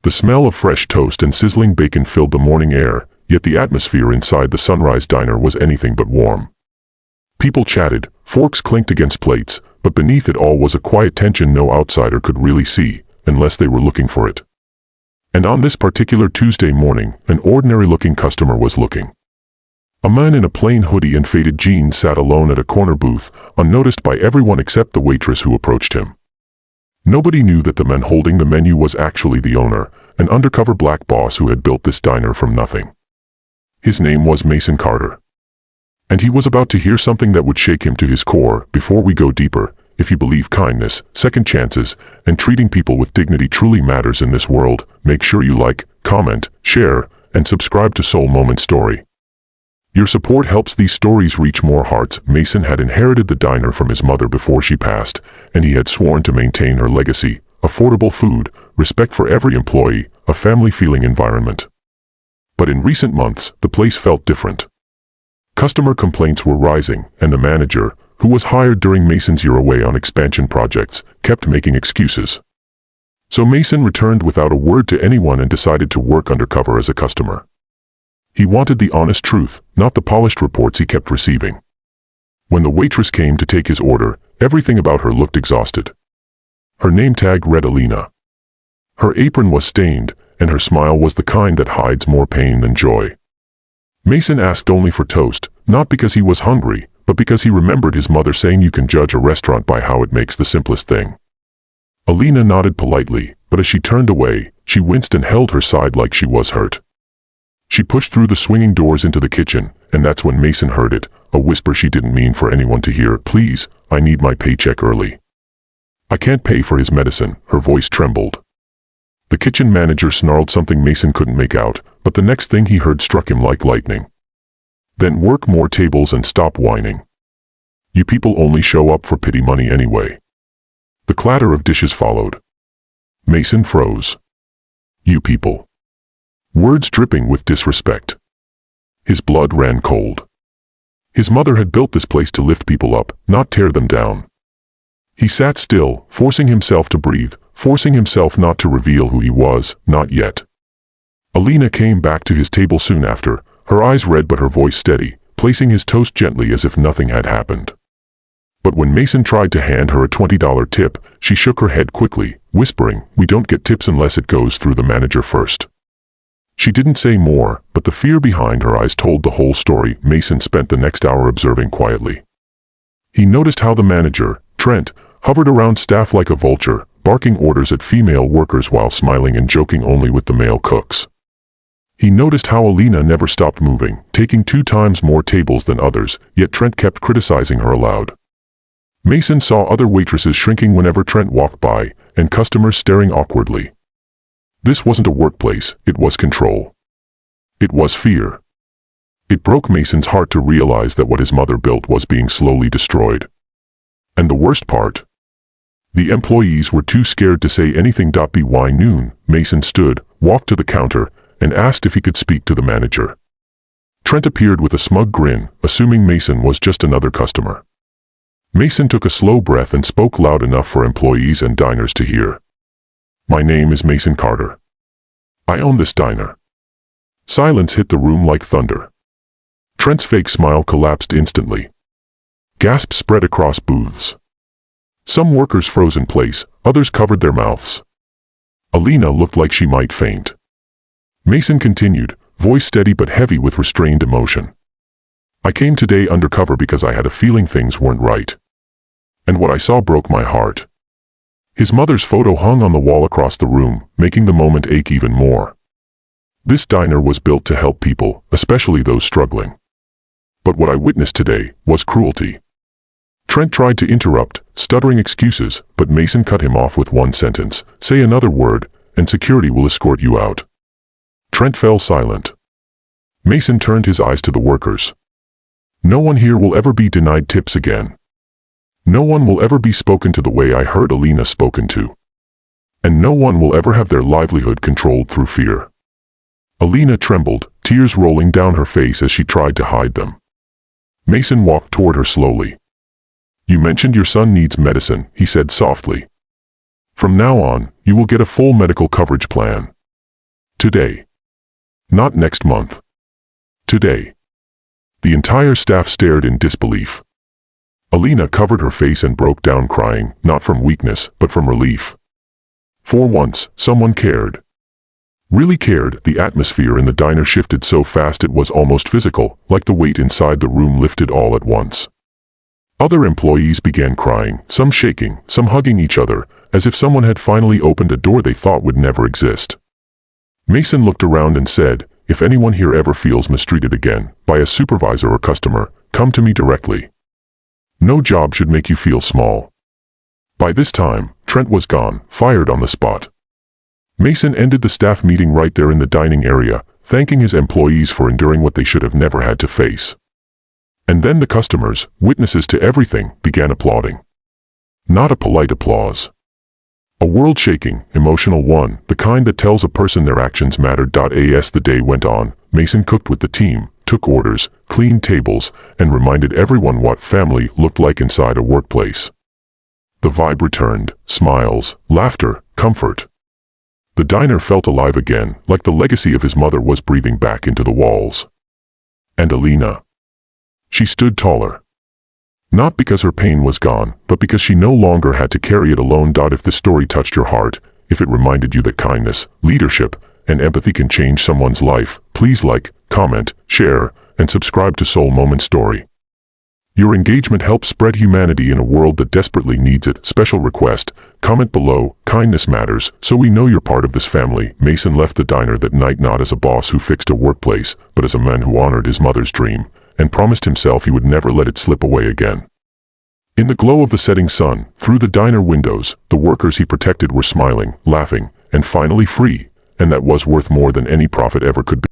The smell of fresh toast and sizzling bacon filled the morning air, yet the atmosphere inside the Sunrise Diner was anything but warm. People chatted, forks clinked against plates, but beneath it all was a quiet tension no outsider could really see, unless they were looking for it. And on this particular Tuesday morning, an ordinary-looking customer was looking. A man in a plain hoodie and faded jeans sat alone at a corner booth, unnoticed by everyone except the waitress who approached him. Nobody knew that the man holding the menu was actually the owner, an undercover black boss who had built this diner from nothing. His name was Mason Carter. And he was about to hear something that would shake him to his core. Before we go deeper, if you believe kindness, second chances, and treating people with dignity truly matters in this world, make sure you like, comment, share, and subscribe to Soul Moment Story. Your support helps these stories reach more hearts. Mason had inherited the diner from his mother before she passed, and he had sworn to maintain her legacy: affordable food, respect for every employee, a family-feeling environment. But in recent months, the place felt different. Customer complaints were rising, and the manager, who was hired during Mason's year away on expansion projects, kept making excuses. So Mason returned without a word to anyone and decided to work undercover as a customer. He wanted the honest truth, not the polished reports he kept receiving. When the waitress came to take his order, everything about her looked exhausted. Her name tag read Alina. Her apron was stained, and her smile was the kind that hides more pain than joy. Mason asked only for toast, not because he was hungry, but because he remembered his mother saying you can judge a restaurant by how it makes the simplest thing. Alina nodded politely, but as she turned away, she winced and held her side like she was hurt. She pushed through the swinging doors into the kitchen, and that's when Mason heard it, a whisper she didn't mean for anyone to hear. "Please, I need my paycheck early. I can't pay for his medicine." Her voice trembled. The kitchen manager snarled something Mason couldn't make out, but the next thing he heard struck him like lightning. "Then work more tables and stop whining. You people only show up for pity money anyway." The clatter of dishes followed. Mason froze. "You people." Words dripping with disrespect. His blood ran cold. His mother had built this place to lift people up, not tear them down. He sat still, forcing himself to breathe, forcing himself not to reveal who he was, not yet. Alina came back to his table soon after, her eyes red but her voice steady, placing his toast gently as if nothing had happened. But when Mason tried to hand her a $20 tip, she shook her head quickly, whispering, "We don't get tips unless it goes through the manager first." She didn't say more, but the fear behind her eyes told the whole story. Mason spent the next hour observing quietly. He noticed how the manager, Trent, hovered around staff like a vulture, barking orders at female workers while smiling and joking only with the male cooks. He noticed how Alina never stopped moving, taking 2 times more tables than others, yet Trent kept criticizing her aloud. Mason saw other waitresses shrinking whenever Trent walked by, and customers staring awkwardly. This wasn't a workplace, it was control. It was fear. It broke Mason's heart to realize that what his mother built was being slowly destroyed. And the worst part? The employees were too scared to say anything. By noon, Mason stood, walked to the counter, and asked if he could speak to the manager. Trent appeared with a smug grin, assuming Mason was just another customer. Mason took a slow breath and spoke loud enough for employees and diners to hear. "My name is Mason Carter. I own this diner." Silence hit the room like thunder. Trent's fake smile collapsed instantly. Gasps spread across booths. Some workers froze in place, others covered their mouths. Alina looked like she might faint. Mason continued, voice steady but heavy with restrained emotion. "I came today undercover because I had a feeling things weren't right. And what I saw broke my heart." His mother's photo hung on the wall across the room, making the moment ache even more. This diner was built to help people, especially those struggling. But what I witnessed today was cruelty. Trent tried to interrupt, stuttering excuses, but Mason cut him off with one sentence: "Say another word, and security will escort you out." Trent fell silent. Mason turned his eyes to the workers. "No one here will ever be denied tips again. No one will ever be spoken to the way I heard Alina spoken to. And no one will ever have their livelihood controlled through fear." Alina trembled, tears rolling down her face as she tried to hide them. Mason walked toward her slowly. "You mentioned your son needs medicine," he said softly. "From now on, you will get a full medical coverage plan. Today. Not next month. Today. The entire staff stared in disbelief. Alina covered her face and broke down crying, not from weakness, but from relief. For once, someone cared. Really cared. The atmosphere in the diner shifted so fast it was almost physical, like the weight inside the room lifted all at once. Other employees began crying, some shaking, some hugging each other, as if someone had finally opened a door they thought would never exist. Mason looked around and said, "If anyone here ever feels mistreated again, by a supervisor or customer, come to me directly. No job should make you feel small." By this time, Trent was gone, fired on the spot. Mason ended the staff meeting right there in the dining area, thanking his employees for enduring what they should have never had to face. And then the customers, witnesses to everything, began applauding. Not a polite applause. A world-shaking, emotional one, the kind that tells a person their actions mattered. As the day went on, Mason cooked with the team, took orders, cleaned tables, and reminded everyone what family looked like inside a workplace. The vibe returned, smiles, laughter, comfort. The diner felt alive again, like the legacy of his mother was breathing back into the walls. And Alina. She stood taller. Not because her pain was gone, but because she no longer had to carry it alone. If this story touched your heart, if it reminded you that kindness, leadership, and empathy can change someone's life, please like, comment, share, and subscribe to Soul Moment Story. Your engagement helps spread humanity in a world that desperately needs it. Special request, comment below, kindness matters, so we know you're part of this family. Mason left the diner that night not as a boss who fixed a workplace, but as a man who honored his mother's dream, and promised himself he would never let it slip away again. In the glow of the setting sun, through the diner windows, the workers he protected were smiling, laughing, and finally free, and that was worth more than any profit ever could be.